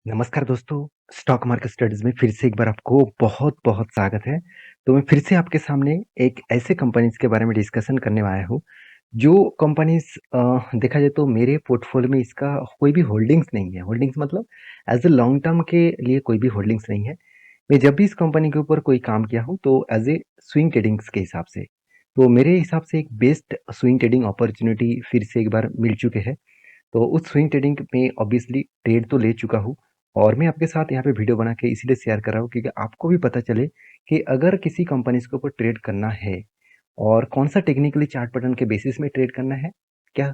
नमस्कार दोस्तों, stock market studies में फिर से एक बार आपको बहुत-बहुत स्वागत है। तो मैं फिर से आपके सामने एक ऐसे कंपनीज़ के बारे में डिस्कशन करने आया हूँ, जो कंपनीज़ देखा जाए तो मेरे पोर्टफोलियो में इसका कोई भी होल्डिंग्स नहीं है। होल्डिंग्स मतलब एज़ अ लॉन्ग टर्म के लिए कोई भी होल्डिंग्स नहीं है। मैं जब भी इस कंपनी के ऊपर कोई काम किया हूँ, तो एज़ ए स्विंग ट्रेडिंग्स के हिसाब से। तो मेरे हिसाब से एक बेस्ट स्विंग ट्रेडिंग अपॉर्च्युनिटी फिर से एक बार मिल चुके हैं। तो उस स्विंग ट्रेडिंग में ऑब्वियसली ट्रेड तो ले चुका हूँ और मैं आपके साथ यहाँ पे वीडियो बना के इसीलिए शेयर कर रहा हूँ क्योंकि आपको भी पता चले कि अगर किसी कंपनीज के ऊपर ट्रेड करना है और कौन सा टेक्निकली चार्ट पैटर्न के बेसिस में ट्रेड करना है। क्या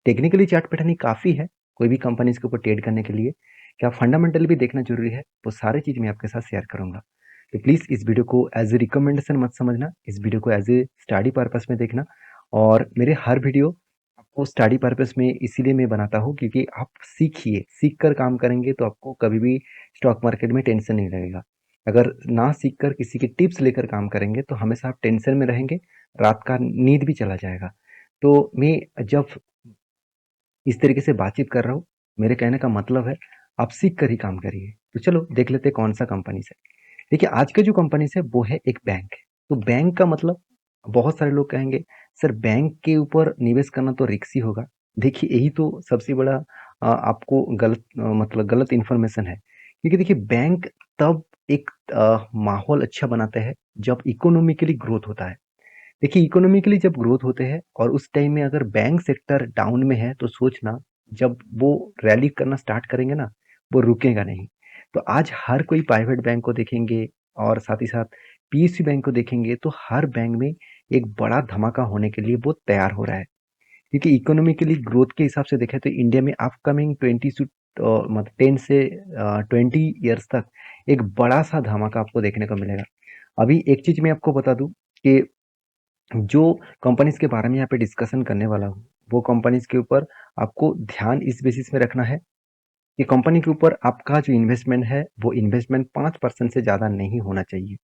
टेक्निकली चार्ट पैटर्न ही काफ़ी है कोई भी कंपनीज के ऊपर ट्रेड करने के लिए? क्या फंडामेंटल भी देखना जरूरी है? वो सारी चीज़ मैं आपके साथ शेयर करूंगा। तो प्लीज़ इस वीडियो को एज ए रिकमेंडेशन मत समझना, इस वीडियो को एज ए स्टडी पर्पस में देखना। और मेरे हर वीडियो आपको स्टडी पर्पस में इसीलिए मैं बनाता हूँ क्योंकि आप सीखिए, सीख कर काम करेंगे तो आपको कभी भी स्टॉक मार्केट में टेंशन नहीं लगेगा। अगर ना सीख कर किसी की टिप्स लेकर काम करेंगे तो हमेशा आप टेंशन में रहेंगे, रात का नींद भी चला जाएगा। तो मैं जब इस तरीके से बातचीत कर रहा हूँ, मेरे कहने का मतलब है आप सीख कर ही काम करिए। तो चलो देख लेते हैं कौन सा कंपनी है। देखिए आज का जो कंपनी है वो है एक बैंक है। तो बैंक का मतलब बहुत सारे लोग कहेंगे सर बैंक के ऊपर निवेश करना तो रिस्की होगा। देखिए यही तो सबसे बड़ा आपको गलत मतलब गलत इन्फॉर्मेशन है क्योंकि देखिए बैंक तब एक माहौल अच्छा बनाते हैं जब इकोनॉमिकली ग्रोथ होता है। देखिए इकोनॉमिकली जब ग्रोथ होते हैं और उस टाइम में अगर बैंक सेक्टर डाउन में है तो सोचना जब वो रैली करना स्टार्ट करेंगे ना वो रुकेगा नहीं। तो आज हर कोई प्राइवेट बैंक को देखेंगे और साथ ही साथ पीएसयू बैंक को देखेंगे तो हर बैंक में एक बड़ा धमाका होने के लिए वो तैयार हो रहा है क्योंकि इकोनॉमिकली ग्रोथ के हिसाब से देखें तो इंडिया में अपकमिंग 20 तक एक बड़ा सा धमाका आपको देखने को मिलेगा। अभी एक चीज मैं आपको बता दूं कि जो कंपनीज के बारे में यहाँ पे डिस्कशन करने वाला हूँ वो कंपनीज के ऊपर आपको ध्यान इस बेसिस में रखना है कि कंपनी के ऊपर आपका जो इन्वेस्टमेंट है वो इन्वेस्टमेंट 5% से ज़्यादा नहीं होना चाहिए।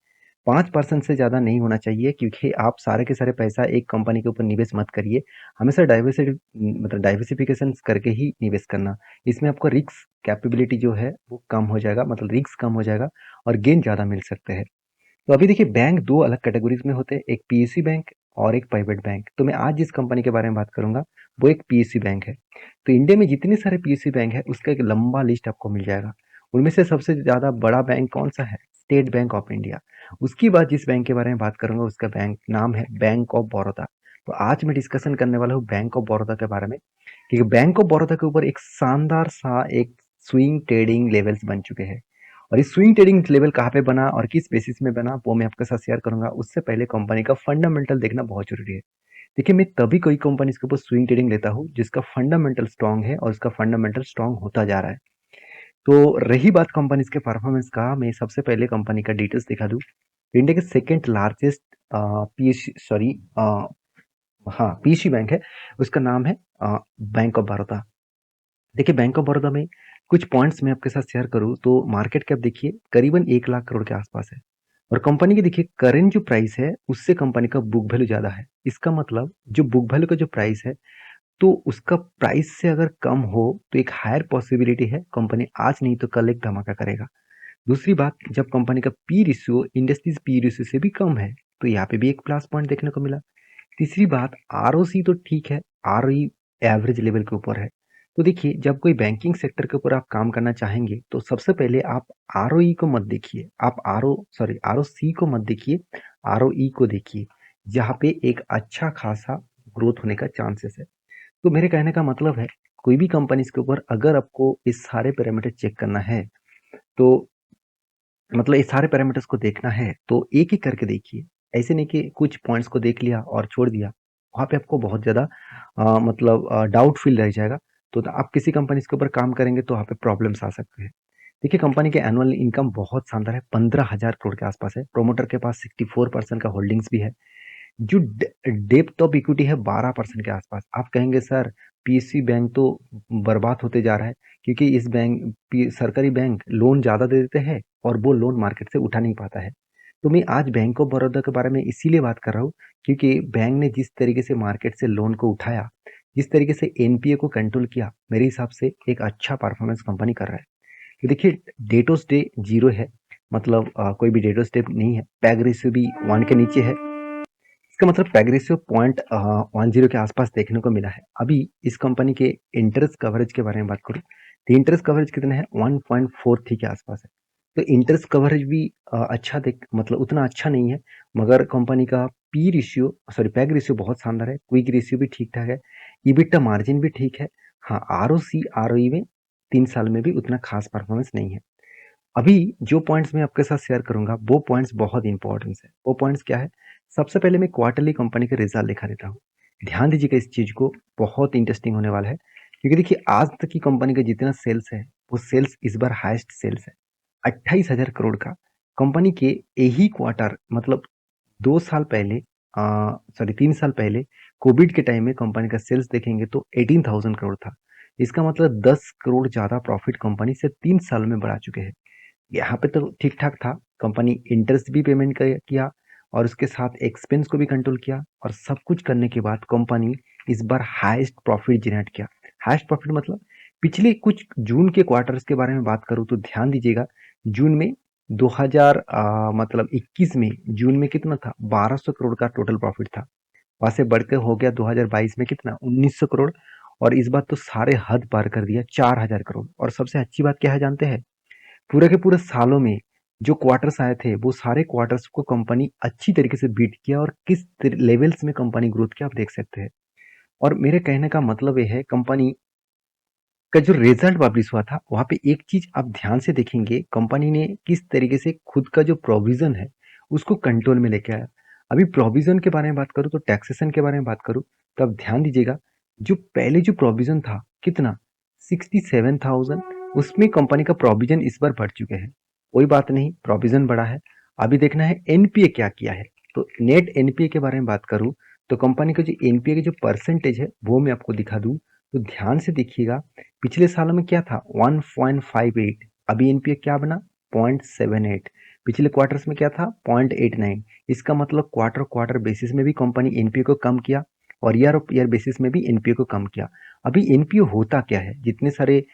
5% से ज़्यादा नहीं होना चाहिए क्योंकि आप सारे के सारे पैसा एक कंपनी के ऊपर निवेश मत करिए। हमेशा डाइवर्सिटी मतलब डाइवर्सिफिकेशन करके ही निवेश करना। इसमें आपको रिस्क कैपेबिलिटी जो है वो कम हो जाएगा, मतलब रिस्क कम हो जाएगा और गेन ज़्यादा मिल सकते हैं। तो अभी देखिए बैंक दो अलग कैटेगरीज में होते हैं, एक पीएसयू बैंक और एक प्राइवेट बैंक। तो मैं आज जिस कंपनी के बारे में बात करूंगा वो एक पीएसयू बैंक है। तो इंडिया में जितने सारे पीएसयू बैंक है उसका एक लंबा लिस्ट आपको मिल जाएगा। उनमें से सबसे ज्यादा बड़ा बैंक कौन सा है? State bank of India. उसके बाद जिस बैंक के बारे में बात करूंगा उसका बैंक नाम है बैंक ऑफ बड़ौदा। तो आज मैं डिस्कशन करने वाला हूँ बैंक ऑफ बड़ौदा के बारे में क्योंकि बैंक ऑफ बड़ौदा के ऊपर एक शानदार सा एक स्विंग ट्रेडिंग लेवल्स बन चुके हैं। और इस स्विंग ट्रेडिंग लेवल कहाँ पे बना और किस बेसिस में बना वो मैं आपके साथ शेयर करूंगा। उससे पहले कंपनी का फंडामेंटल देखना बहुत जरूरी है। देखिए मैं तभी कोई कंपनी के ऊपर स्विंग ट्रेडिंग लेता हूँ जिसका फंडामेंटल स्ट्रांग है और उसका फंडामेंटल स्ट्रांग होता जा रहा है। तो रही बात कंपनीज के परफॉर्मेंस का, मैं सबसे पहले कंपनी का डिटेल्स दिखा दूं। इंडिया के सेकेंड लार्जेस्ट पीएस सॉरी हाँ पीएसयू बैंक है। उसका नाम है बैंक ऑफ बड़ौदा। देखिए बैंक ऑफ बड़ौदा में कुछ पॉइंट्स मैं आपके साथ शेयर करूँ तो मार्केट कैप देखिए करीबन 1 लाख करोड़ के आसपास है। और कंपनी की देखिए करंट जो प्राइस है उससे कंपनी का बुक वैल्यू ज्यादा है। इसका मतलब जो बुक वैल्यू का जो प्राइस है तो उसका प्राइस से अगर कम हो तो एक हायर पॉसिबिलिटी है कंपनी आज नहीं तो कल एक धमाका करेगा। दूसरी बात, जब कंपनी का P ratio industries P ratio से भी कम है तो यहाँ पे भी एक प्लस पॉइंट देखने को मिला। तीसरी बात, आरओसी तो ठीक है, आरओई एवरेज लेवल के ऊपर है। तो देखिए जब कोई बैंकिंग सेक्टर के ऊपर आप काम करना चाहेंगे तो सबसे पहले आप आरओई को मत देखिए, आप आरओसी को मत देखिए, आरओई को देखिए जहाँ पे एक अच्छा खासा ग्रोथ होने का चांसेस है। तो मेरे कहने का मतलब है कोई भी कंपनीज के ऊपर अगर आपको इस सारे पैरामीटर चेक करना है तो मतलब ये सारे पैरामीटर्स को देखना है तो एक ही करके देखिए। ऐसे नहीं कि कुछ पॉइंट्स को देख लिया और छोड़ दिया, वहाँ पे आपको बहुत ज़्यादा मतलब डाउट फील रह जाएगा। तो आप किसी कंपनी के ऊपर काम करेंगे तो वहाँ पे प्रॉब्लम्स आ सकते हैं। देखिए कंपनी के एनुअल इनकम बहुत शानदार है, 15,000 करोड़ के आसपास है। प्रोमोटर के पास 64% का होल्डिंग्स भी है। जो डेप्थ ऑफ इक्विटी है 12% के आसपास। आप कहेंगे सर पीएसयू बैंक तो बर्बाद होते जा रहा है क्योंकि इस सरकारी बैंक लोन ज्यादा दे देते हैं और वो लोन मार्केट से उठा नहीं पाता है। तो मैं आज बैंक ऑफ बड़ौदा के बारे में इसीलिए बात कर रहा हूँ क्योंकि बैंक ने जिस तरीके से मार्केट से लोन को उठाया, जिस तरीके से एनपीए को कंट्रोल किया, मेरे हिसाब से एक अच्छा परफॉर्मेंस कंपनी कर रहा है। कि देखिए डेटोस डे 0 है, मतलब कोई भी डेटोस डे नहीं है। पैग रेशियो भी 1 के नीचे है। इसका मतलब पैग रेशियो 0.10 के आसपास देखने को मिला है। अभी इस कंपनी के इंटरेस्ट कवरेज के बारे में बात करूँ तो इंटरेस्ट कवरेज कितना है, 1.43 के आसपास है। तो इंटरेस्ट कवरेज भी अच्छा देख मतलब उतना अच्छा नहीं है, मगर कंपनी का पैग रेशियो बहुत शानदार है। क्विक रेशियो भी ठीक ठाक है। ईबिटा मार्जिन भी ठीक है। हाँ, आरओसी आरओई में 3 साल में भी उतना खास परफॉर्मेंस नहीं है। अभी जो पॉइंट्स मैं आपके साथ शेयर करूंगा वो पॉइंट्स बहुत इंपॉर्टेंट है। वो पॉइंट्स क्या है, सबसे पहले मैं क्वार्टरली कंपनी के रिजल्ट दिखा देता हूँ। ध्यान दीजिएगा इस चीज को, बहुत इंटरेस्टिंग होने वाला है। क्योंकि देखिए आज तक की कंपनी का जितना सेल्स है वो सेल्स इस बार हाईएस्ट सेल्स है, 28,000 करोड़ का। कंपनी के यही क्वार्टर मतलब 2 साल पहले, 3 साल पहले कोविड के टाइम में कंपनी का सेल्स देखेंगे तो 18,000 करोड़ था। इसका मतलब 10 करोड़ ज्यादा प्रॉफिट कंपनी से 3 साल में बढ़ा चुके हैं। यहाँ पे तो ठीक ठाक था। कंपनी इंटरेस्ट भी पेमेंट किया और उसके साथ एक्सपेंस को भी कंट्रोल किया, और सब कुछ करने के बाद कंपनी इस बार हाईएस्ट प्रॉफिट जनरेट किया। हाईएस्ट प्रॉफिट मतलब पिछले कुछ जून के क्वार्टर्स के बारे में बात करूँ तो ध्यान दीजिएगा, जून में 21 में जून में कितना था, 1200 करोड़ का टोटल प्रॉफिट था। वहां से बढ़कर हो गया 2022 में कितना, 1900 करोड़। और इस बार तो सारे हद पार कर दिया, 4000 करोड़। और सबसे अच्छी बात क्या है जानते हैं, पूरे के पूरे सालों में जो क्वार्टर्स आए थे वो सारे क्वार्टर्स को कंपनी अच्छी तरीके से बीट किया, और किस लेवल्स में कंपनी ग्रोथ किया आप देख सकते हैं। और मेरे कहने का मतलब ये है, कंपनी का जो रिजल्ट पब्लिश हुआ था वहां पे एक चीज आप ध्यान से देखेंगे, कंपनी ने किस तरीके से खुद का जो प्रोविजन है उसको कंट्रोल में लेके आया। अभी प्रोविजन के बारे में बात करूँ तो टैक्सेशन के बारे में बात करूँ तो आप ध्यान दीजिएगा, जो पहले जो प्रोविजन था कितना, 67,000, उसमें कंपनी का प्रोविजन इस बार बढ़ चुके हैं। कोई बात नहीं, प्रोविजन बढ़ा है। अभी देखना है एनपीए क्या किया है। तो नेट एनपीए के बारे में बात करूँ तो कंपनी का जो एनपीए का जो परसेंटेज है वो मैं आपको दिखा दूं, तो ध्यान से देखिएगा। पिछले सालों में क्या था, 1.58। अभी एनपीए क्या बना, 0.78। पिछले क्वार्टर्स में क्या था, 0.89। इसका मतलब क्वार्टर क्वार्टर बेसिस में भी कंपनी एनपीए को कम किया, और ईयर ऑफ ईयर बेसिस में भी एनपीए को कम किया। अभी एनपीए होता क्या है, जितने सारे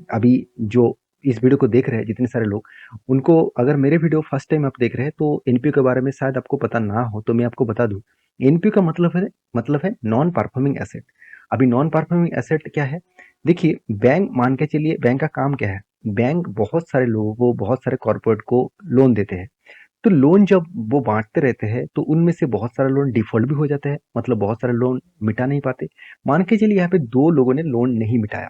अभी जो इस वीडियो को देख रहे हैं जितने सारे लोग, उनको अगर मेरे वीडियो फर्स्ट टाइम आप देख रहे हैं तो एनपीए के बारे में शायद आपको पता ना हो, तो मैं आपको बता दूं। एनपीए का मतलब है नॉन परफॉर्मिंग एसेट। अभी नॉन परफॉर्मिंग एसेट क्या है, देखिए बैंक मान के चलिए, बैंक का काम क्या है, बैंक बहुत सारे लोगों को, बहुत सारे कॉर्पोरेट को लोन देते हैं। तो लोन जब वो बांटते रहते हैं तो उनमें से बहुत सारे लोन डिफॉल्ट भी हो जाते हैं, मतलब बहुत सारे लोन मिटा नहीं पाते। मान के चलिए यहाँ पे 2 लोगों ने लोन नहीं मिटाया,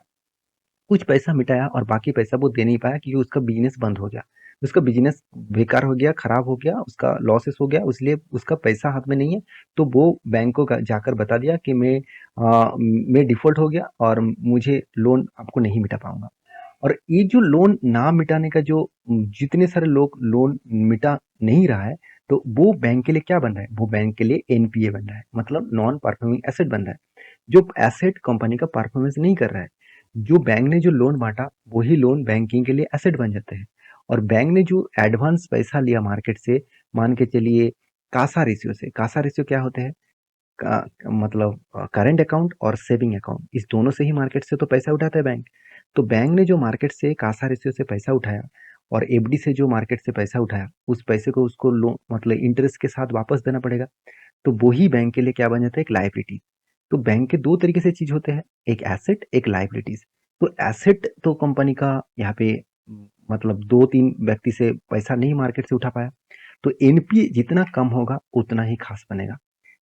कुछ पैसा मिटाया और बाकी पैसा वो दे नहीं पाया क्योंकि उसका बिजनेस बंद हो गया। उसका बिजनेस बेकार हो गया, खराब हो गया, उसका लॉसेस हो गया, इसलिए उसका पैसा हाथ में नहीं है। तो वो बैंक को जाकर बता दिया कि मैं डिफॉल्ट हो गया और मुझे लोन आपको नहीं मिटा पाऊंगा। और ये जो लोन ना मिटाने का जो जितने सारे लोग लोन मिटा नहीं रहा है, तो वो बैंक के लिए क्या बन रहा है, वो बैंक के लिए एनपीए बन रहा है, मतलब नॉन परफॉर्मिंग एसेट बन रहा है। जो एसेट कंपनी का परफॉर्मेंस नहीं कर रहा है, जो बैंक ने जो लोन बांटा वही लोन बैंकिंग के लिए एसेट बन जाते हैं। और बैंक ने जो एडवांस पैसा लिया मार्केट से, मान के चलिए कासा रेशियो से, कासा रेशियो क्या होते हैं, मतलब करंट अकाउंट और सेविंग अकाउंट, इस दोनों से ही मार्केट से तो पैसा उठाता है बैंक। तो बैंक ने जो मार्केट से कासा रेशियो से पैसा उठाया और एफडी से जो मार्केट से पैसा उठाया, उस पैसे को उसको लोन मतलब इंटरेस्ट के साथ वापस देना पड़ेगा। तो वही बैंक के लिए क्या बन जाता है, एक लाइबिलिटी। तो बैंक के दो तरीके से चीज होते हैं, एक एसेट एक लाइबिलिटीज। तो एसेट तो कंपनी का यहाँ पे मतलब 2-3 व्यक्ति से पैसा नहीं मार्केट से उठा पाया। तो एनपीए जितना कम होगा उतना ही खास बनेगा।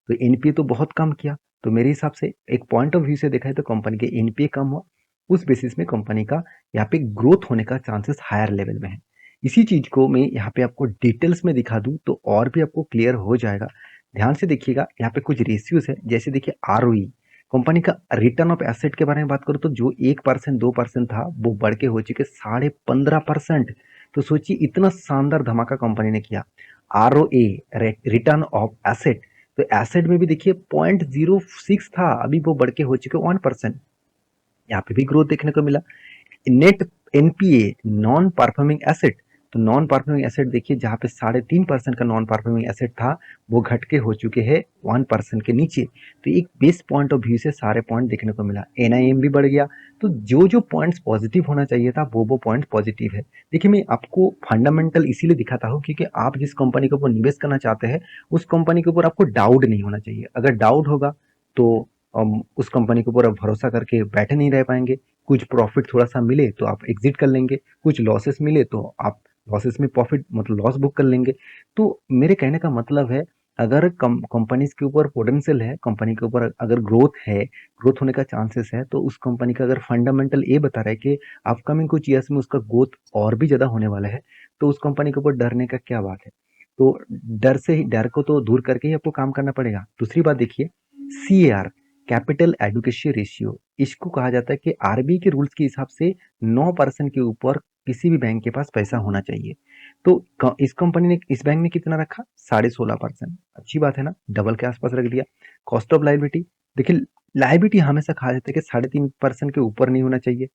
तो एनपीए तो बहुत कम किया, तो मेरे हिसाब से एक पॉइंट ऑफ व्यू से देखा है तो कंपनी के एनपीए कम हुआ, उस बेसिस में कंपनी का यहाँ पे ग्रोथ होने का चांसेस हायर लेवल में है। इसी चीज को मैं यहाँ पे आपको डिटेल्स में दिखा दूं तो और भी आपको क्लियर हो जाएगा। ध्यान से देखिएगा, यहाँ पे कुछ रेशियोज है, जैसे देखिए आरओई, कंपनी का रिटर्न ऑफ एसेट के बारे में बात करूँ तो जो 1% 2% था वो बढ़ के हो चुके 15.5%। तो सोचिए इतना शानदार धमाका कंपनी ने किया। R O A, return of asset, तो एसेट में भी देखिए 0.06 था, अभी वो बढ़ के हो चुके 1%। यहाँ पे भी ग्रोथ देखने को मिला। Net NPA, non performing asset, तो नॉन परफॉर्मिंग एसेट देखिए जहाँ पे 3.5% का नॉन परफॉर्मिंग एसेट था, वो घट के हो चुके हैं 1% के नीचे। तो एक बेस पॉइंट ऑफ व्यू से सारे पॉइंट देखने को मिला, एनआईएम भी बढ़ गया। तो जो जो पॉइंट्स पॉजिटिव होना चाहिए था वो पॉइंट पॉजिटिव है। देखिए मैं आपको फंडामेंटल इसीलिए दिखाता हूँ क्योंकि आप जिस कंपनी के ऊपर निवेश करना चाहते हैं उस कंपनी के ऊपर आपको डाउट नहीं होना चाहिए। अगर डाउट होगा तो उस कंपनी के ऊपर आप भरोसा करके बैठे नहीं रह पाएंगे। कुछ प्रॉफिट थोड़ा सा मिले तो आप एग्जिट कर लेंगे, कुछ लॉसेस मिले तो आप लॉसेस में प्रॉफिट मतलब लॉस बुक कर लेंगे। तो मेरे कहने का मतलब है, अगर कंपनीज के ऊपर पोटेंशियल है, कंपनी के ऊपर अगर ग्रोथ है, ग्रोथ होने का चांसेस है, तो उस कंपनी का अगर फंडामेंटल ये बता रहा है कि अपकमिंग कुछ ईयर्स में उसका ग्रोथ और भी ज्यादा होने वाला है, तो उस कंपनी के ऊपर डरने का क्या बात है। तो डर को तो दूर करके ही आपको काम करना पड़ेगा। दूसरी बात देखिए, CAR, कैपिटल एडुकेशन रेशियो, इसको कहा जाता है कि आरबीआई के रूल्स के हिसाब से 9% के ऊपर किसी भी बैंक के पास पैसा होना चाहिए। तो इस कंपनी ने, इस बैंक ने कितना रखा, 16.5%। अच्छी बात है ना, डबल के आसपास रख दिया। कॉस्ट ऑफ लाइबिलिटी देखिए, लाइबिलिटी हमेशा कहा जाता है कि 3.5% के ऊपर नहीं होना चाहिए।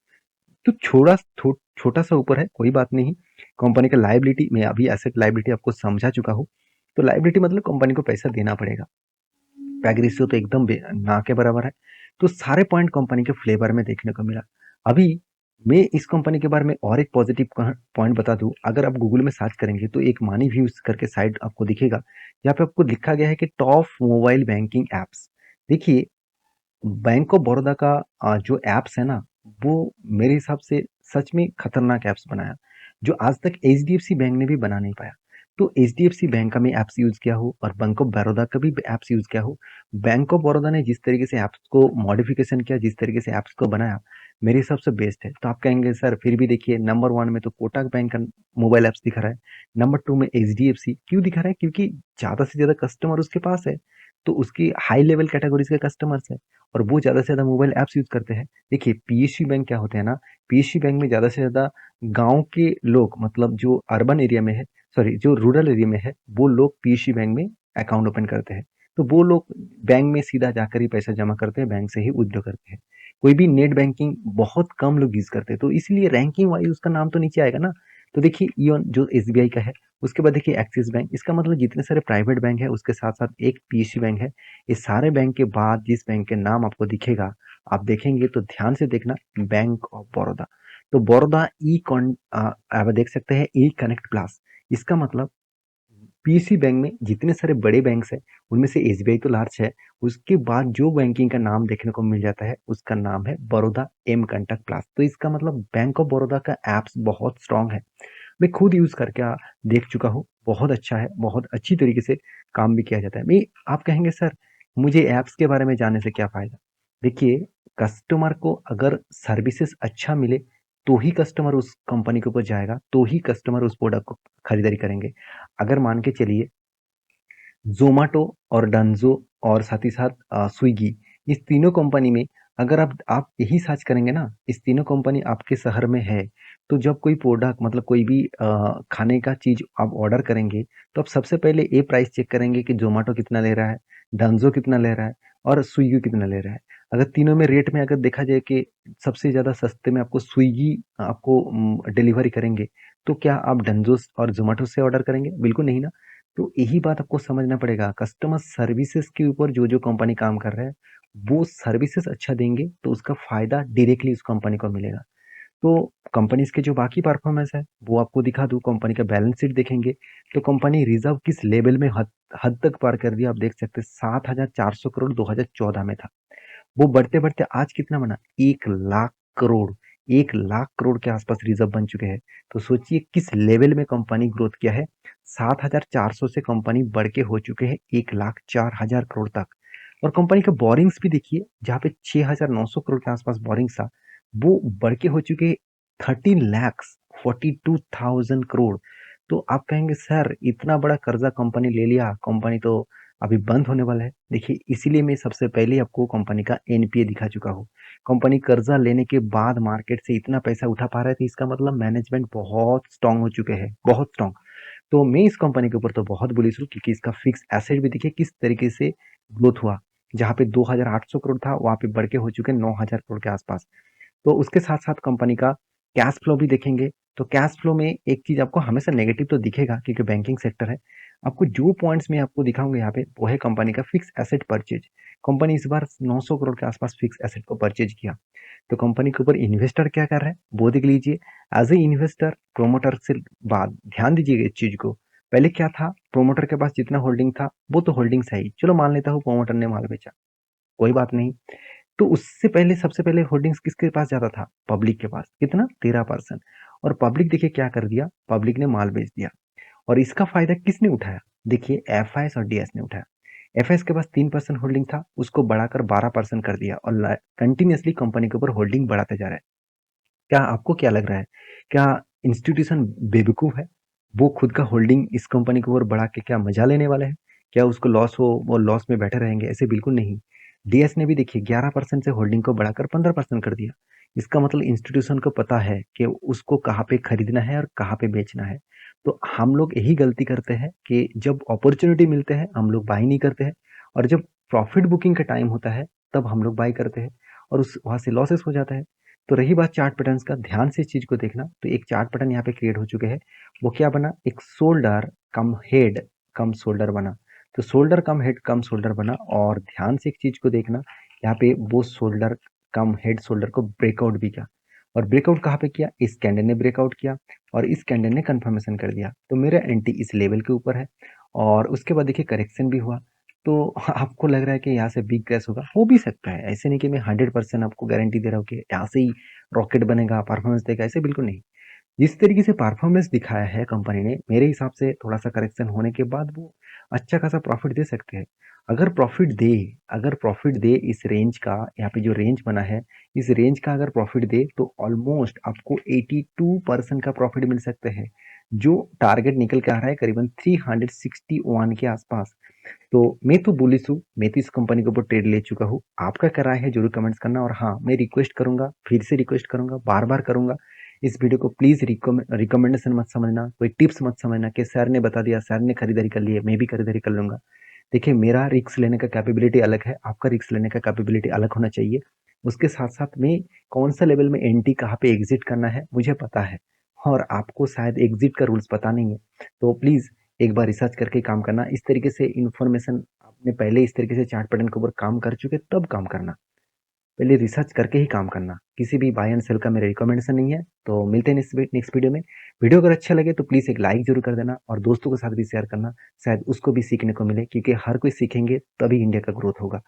तो छोटा सा ऊपर है, कोई बात नहीं। कंपनी का लाइबिलिटी, मैं अभी एसेट लाइबिलिटी आपको समझा चुका हूँ। तो लाइबिलिटी मतलब कंपनी को पैसा देना पड़ेगा। पैग रेशियो तो एकदम ना के बराबर है। तो सारे पॉइंट कंपनी के फ्लेवर में देखने को मिला। अभी मैं इस कंपनी के बारे में और एक पॉजिटिव पॉइंट बता दूं। अगर आप गूगल में सर्च करेंगे तो एक मनी व्यूज करके साइट आपको दिखेगा। यहाँ पे आपको लिखा गया है कि टॉप मोबाइल बैंकिंग एप्स। देखिए, बैंक ऑफ बड़ौदा का जो एप्स है ना, वो मेरे हिसाब से सच में खतरनाक एप्स बनाया, जो आज तक एचडीएफसी बैंक ने भी बना नहीं पाया। तो एचडीएफसी बैंक का मैं एप्स यूज किया हूँ और बैंक ऑफ बड़ौदा का भी एप्स यूज किया हूँ। बैंक ऑफ बड़ौदा ने जिस तरीके से एप्स को मॉडिफिकेशन किया, जिस तरीके से एप्स को बनाया, मेरे हिसाब से बेस्ट है। तो आप कहेंगे सर फिर भी देखिए, नंबर 1 में तो कोटक बैंक का मोबाइल एप्स दिखा रहा है, नंबर 2 में एचडीएफसी क्यों दिखा रहा है, क्योंकि ज्यादा से ज्यादा कस्टमर उसके पास है। तो उसकी हाई लेवल कैटेगरीज के कस्टमर्स है और वो ज़्यादा से ज़्यादा मोबाइल ऐप्स यूज़ करते हैं। देखिए, पीएसयू बैंक क्या होते हैं ना, पीएसयू बैंक में ज़्यादा से ज़्यादा गाँव के लोग, मतलब जो अर्बन एरिया में है, सॉरी जो रूरल एरिया में है, वो लोग पीएसयू बैंक में अकाउंट ओपन करते हैं। तो वो लोग बैंक में सीधा जाकर ही पैसा जमा करते हैं, बैंक से ही विथड्रॉ करते हैं। कोई भी नेट बैंकिंग बहुत कम लोग यूज़ करते हैं, तो इसलिए रैंकिंग वाइज उसका नाम तो नीचे आएगा ना। तो देखिए, इवन जो एसबीआई का है, उसके बाद देखिए एक्सिस बैंक, इसका मतलब जितने सारे प्राइवेट बैंक है उसके साथ साथ एक पीएसयू बैंक है। इस सारे बैंक के बाद जिस बैंक के नाम आपको दिखेगा, आप देखेंगे तो ध्यान से देखना, बैंक ऑफ बड़ौदा। तो बड़ौदा आप देख सकते हैं ई कनेक्ट प्लस। इसका मतलब पीएसयू बैंक में जितने सारे बड़े बैंक्स हैं, उनमें से एसबीआई तो लार्ज है। उसके बाद जो बैंकिंग का नाम देखने को मिल जाता है उसका नाम है बड़ौदा एम कंटक प्लस। तो इसका मतलब बैंक ऑफ बड़ौदा का एप्स बहुत स्ट्रांग है। मैं खुद यूज करके देख चुका हूँ, बहुत अच्छा है, बहुत अच्छी तरीके से काम भी किया जाता है। मैं आप कहेंगे सर मुझे ऐप्स के बारे में जानने से क्या फायदा। देखिए, कस्टमर को अगर सर्विसेज अच्छा मिले तो ही कस्टमर उस कंपनी के ऊपर जाएगा, तो ही कस्टमर उस प्रोडक्ट को खरीदारी करेंगे। अगर मान के चलिए ज़ोमैटो और डंज़ो और साथ ही साथ स्विगी, इस तीनों कंपनी में अगर आप यही सर्च करेंगे ना, इस तीनों कंपनी आपके शहर में है, तो जब कोई प्रोडक्ट मतलब कोई भी खाने का चीज़ आप ऑर्डर करेंगे, तो आप सबसे पहले ये प्राइस चेक करेंगे कि ज़ोमैटो कितना ले रहा है, डंज़ो कितना ले रहा है और स्विगी कितना ले रहा है। अगर तीनों में रेट में अगर देखा जाए कि सबसे ज़्यादा सस्ते में आपको स्विगी आपको डिलीवरी करेंगे, तो क्या आप डंज़ो और ज़ोमैटो से ऑर्डर करेंगे? बिल्कुल नहीं ना। तो यही बात आपको समझना पड़ेगा, कस्टमर सर्विसेज के ऊपर जो जो कंपनी काम कर रहा है, वो सर्विसेज अच्छा देंगे तो उसका फायदा डायरेक्टली उस कंपनी को मिलेगा। तो कंपनीज के जो बाकी परफॉर्मेंस है वो आपको दिखा दूं। कंपनी का बैलेंस शीट देखेंगे तो कंपनी रिजर्व किस लेवल में हद तक पार कर दिया, आप देख सकते हैं। 7,400 करोड़ 2014 में था, वो बढ़ते बढ़ते आज कितना बना, 1 लाख करोड़। 1 लाख करोड़ के आसपास रिजर्व बन चुके हैं। तो सोचिए किस लेवल में कंपनी ग्रोथ किया है। 7,400 से कंपनी बढ़ के हो चुके हैं 1,04,000 करोड़ तक। और कंपनी का बोरिंग्स भी देखिए, जहाँ पे 6,900 करोड़ के आसपास बोरिंग्स था, वो बढ़ के हो चुके 13,42,000 करोड़। तो आप कहेंगे सर इतना बड़ा कर्जा कंपनी ले लिया, कंपनी तो अभी बंद होने वाला है। देखिए, इसीलिए मैं सबसे पहले आपको कंपनी का एनपीए दिखा चुका हूँ। कंपनी कर्जा लेने के बाद मार्केट से इतना पैसा उठा पा रहे थे, इसका मतलब मैनेजमेंट बहुत स्ट्रांग हो चुके हैं, बहुत स्ट्रांग। तो मैं इस कंपनी के ऊपर तो बहुत बुलिश हूँ क्योंकि इसका फिक्स एसेट भी देखिए किस तरीके से ग्रोथ हुआ। जहाँ पे 2,800 करोड़ था, वहां पे बढ़ के हो चुके 9,000 करोड़ के आसपास। तो उसके साथ साथ कंपनी का कैश फ्लो भी देखेंगे तो कैश फ्लो में एक चीज़ आपको हमेशा नेगेटिव तो दिखेगा क्योंकि बैंकिंग सेक्टर है। आपको जो पॉइंट्स मैं आपको दिखाऊँगा यहाँ पे वो है कंपनी का फिक्स एसेट परचेज। कंपनी इस बार 900 करोड़ के आसपास फिक्स एसेट को परचेज किया। तो कंपनी के ऊपर इन्वेस्टर क्या कर रहा है वो देख लीजिए। एज ए इन्वेस्टर प्रोमोटर से बाद ध्यान दीजिएगा इस चीज को। पहले क्या था, प्रोमोटर के पास जितना होल्डिंग था वो तो होल्डिंग्स है ही, चलो मान लेता हूँ प्रोमोटर ने माल बेचा, कोई बात नहीं। तो उससे पहले सबसे पहले होल्डिंग्स किसके पास जाता था, पब्लिक के पास। कितना, 13%। और पब्लिक देखिए क्या कर दिया, पब्लिक ने माल बेच दिया। और इसका फायदा किसने उठाया, देखिए एफआईएस और डीएस ने उठाया। एफआईएस के पास 3% होल्डिंग था, उसको बढ़ाकर 12% कर दिया और कंटिन्यूसली कंपनी के ऊपर होल्डिंग बढ़ाते जा रहा है। क्या आपको क्या लग रहा है, क्या इंस्टीट्यूशन बेवकूफ है? वो खुद का होल्डिंग इस कंपनी के ऊपर बढ़ा के क्या मजा लेने वाले हैं? क्या उसको लॉस हो वो लॉस में बैठे रहेंगे? ऐसे बिल्कुल नहीं। डीएस ने भी देखिए 11% से होल्डिंग को बढ़ाकर 15% कर दिया। इसका मतलब इंस्टीट्यूशन को पता है कि उसको कहाँ पे खरीदना है और कहाँ पे बेचना है। तो हम लोग यही गलती करते हैं कि जब अपॉर्चुनिटी मिलते हैं हम लोग बाई नहीं करते हैं, और जब प्रॉफिट बुकिंग का टाइम होता है तब हम लोग बाई करते हैं और उस वहां से लॉसेस हो जाता है। तो रही बात चार्ट पैटर्न्स का, ध्यान से इस चीज को देखना। तो एक चार्ट पैटर्न यहाँ पे क्रिएट हो चुके हैं। वो क्या बना, एक शोल्डर कम हेड कम शोल्डर बना। तो शोल्डर कम हेड कम शोल्डर बना, और ध्यान से एक चीज को देखना, यहाँ पे वो शोल्डर कम हेड शोल्डर को ब्रेकआउट भी किया। और ब्रेकआउट कहाँ पे किया, इस कैंडल ने ब्रेकआउट किया और इस कैंडल ने कंफर्मेशन कर दिया। तो मेरा एंटी इस लेवल के ऊपर है। और उसके बाद देखिए करेक्शन भी हुआ। तो आपको लग रहा है कि यहाँ से बिग क्रैश होगा, हो भी सकता है, ऐसे नहीं कि मैं 100% आपको गारंटी दे रहा हूँ कि यहाँ से ही रॉकेट बनेगा, परफॉर्मेंस देगा, ऐसे बिल्कुल नहीं। जिस तरीके से परफॉर्मेंस दिखाया है कंपनी ने, मेरे हिसाब से थोड़ा सा करेक्शन होने के बाद वो अच्छा खासा प्रॉफिट दे सकते हैं। अगर प्रॉफिट दे अगर प्रॉफिट दे इस रेंज का, यहाँ पे जो रेंज बना है इस रेंज का अगर प्रॉफिट दे तो ऑलमोस्ट आपको 82% का प्रॉफिट मिल सकते हैं, जो टारगेट निकल के आ रहा है करीबन 361 के आसपास। तो मैं तो बुलिश हूँ, मैं तो इस कंपनी के ऊपर ट्रेड ले चुका हूँ। आपका क्या राय है जरूर कमेंट्स करना। और हाँ, मैं रिक्वेस्ट करूंगा, फिर से रिक्वेस्ट करूंगा, बार बार करूंगा, इस वीडियो को प्लीज रिकमेंडेशन मत समझना, कोई टिप्स मत समझना कि सर ने बता दिया, सर ने खरीदारी कर ली है, मैं भी खरीदारी कर लूंगा। देखिए मेरा रिस्क लेने का कैपेबिलिटी अलग है, आपका रिस्क लेने का कैपेबिलिटी अलग होना चाहिए। उसके साथ साथ में कौन सा लेवल में एंटी कहाँ पे एग्जिट करना है मुझे पता है, और आपको शायद एग्जिट का रूल्स पता नहीं है। तो प्लीज एक बार रिसर्च करके काम करना। इस तरीके से इन्फॉर्मेशन आपने पहले इस तरीके से चार्ट पैटर्न के ऊपर काम कर चुके तब काम करना, पहले रिसर्च करके ही काम करना। किसी भी बाय एंड सेल का मेरा रिकमेंडेशन नहीं है। तो मिलते हैं नेक्स्ट वीडियो में। वीडियो अगर अच्छा लगे तो प्लीज़ एक लाइक जरूर कर देना और दोस्तों के साथ भी शेयर करना, शायद उसको भी सीखने को मिले, क्योंकि हर कोई सीखेंगे तभी इंडिया का ग्रोथ होगा।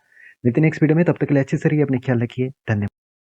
मिलते हैं नेक्स्ट वीडियो में, तब तक के लिए अच्छे से रहिए, अपने ख्याल रखिए, धन्यवाद।